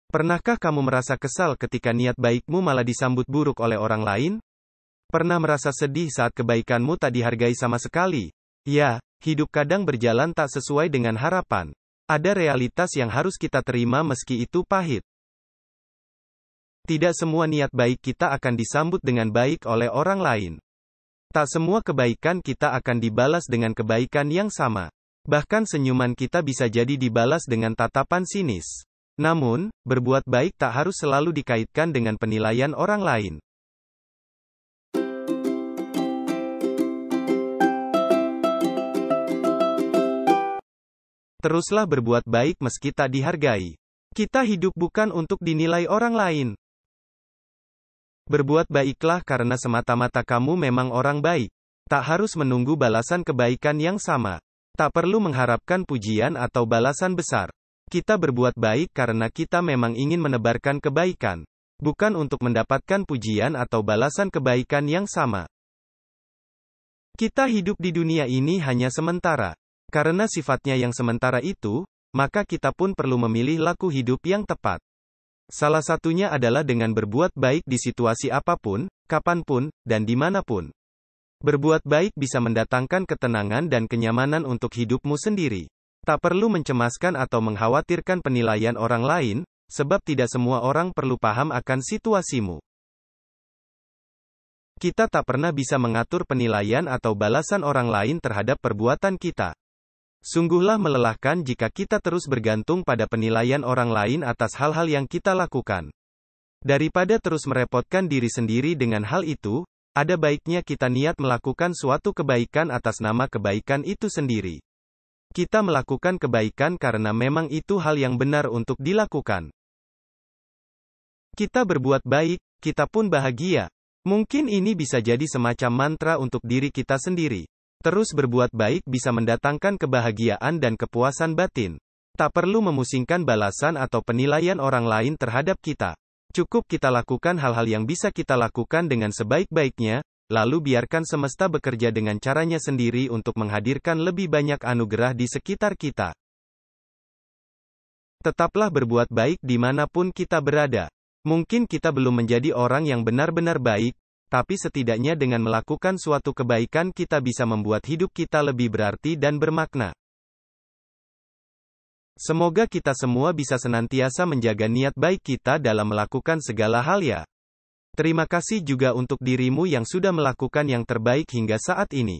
Pernahkah kamu merasa kesal ketika niat baikmu malah disambut buruk oleh orang lain? Pernah merasa sedih saat kebaikanmu tak dihargai sama sekali? Ya, hidup kadang berjalan tak sesuai dengan harapan. Ada realitas yang harus kita terima meski itu pahit. Tidak semua niat baik kita akan disambut dengan baik oleh orang lain. Tak semua kebaikan kita akan dibalas dengan kebaikan yang sama. Bahkan senyuman kita bisa jadi dibalas dengan tatapan sinis. Namun, berbuat baik tak harus selalu dikaitkan dengan penilaian orang lain. Teruslah berbuat baik meski tak dihargai. Kita hidup bukan untuk dinilai orang lain. Berbuat baiklah karena semata-mata kamu memang orang baik. Tak harus menunggu balasan kebaikan yang sama. Tak perlu mengharapkan pujian atau balasan besar. Kita berbuat baik karena kita memang ingin menebarkan kebaikan. Bukan untuk mendapatkan pujian atau balasan kebaikan yang sama. Kita hidup di dunia ini hanya sementara. Karena sifatnya yang sementara itu, maka kita pun perlu memilih laku hidup yang tepat. Salah satunya adalah dengan berbuat baik di situasi apapun, kapanpun, dan dimanapun. Berbuat baik bisa mendatangkan ketenangan dan kenyamanan untuk hidupmu sendiri. Tak perlu mencemaskan atau mengkhawatirkan penilaian orang lain, sebab tidak semua orang perlu paham akan situasimu. Kita tak pernah bisa mengatur penilaian atau balasan orang lain terhadap perbuatan kita. Sungguhlah melelahkan jika kita terus bergantung pada penilaian orang lain atas hal-hal yang kita lakukan. Daripada terus merepotkan diri sendiri dengan hal itu, ada baiknya kita niat melakukan suatu kebaikan atas nama kebaikan itu sendiri. Kita melakukan kebaikan karena memang itu hal yang benar untuk dilakukan. Kita berbuat baik, kita pun bahagia. Mungkin ini bisa jadi semacam mantra untuk diri kita sendiri. Terus berbuat baik bisa mendatangkan kebahagiaan dan kepuasan batin. Tak perlu memusingkan balasan atau penilaian orang lain terhadap kita. Cukup kita lakukan hal-hal yang bisa kita lakukan dengan sebaik-baiknya, lalu biarkan semesta bekerja dengan caranya sendiri untuk menghadirkan lebih banyak anugerah di sekitar kita. Tetaplah berbuat baik dimanapun kita berada. Mungkin kita belum menjadi orang yang benar-benar baik, tapi setidaknya dengan melakukan suatu kebaikan kita bisa membuat hidup kita lebih berarti dan bermakna. Semoga kita semua bisa senantiasa menjaga niat baik kita dalam melakukan segala hal ya. Terima kasih juga untuk dirimu yang sudah melakukan yang terbaik hingga saat ini.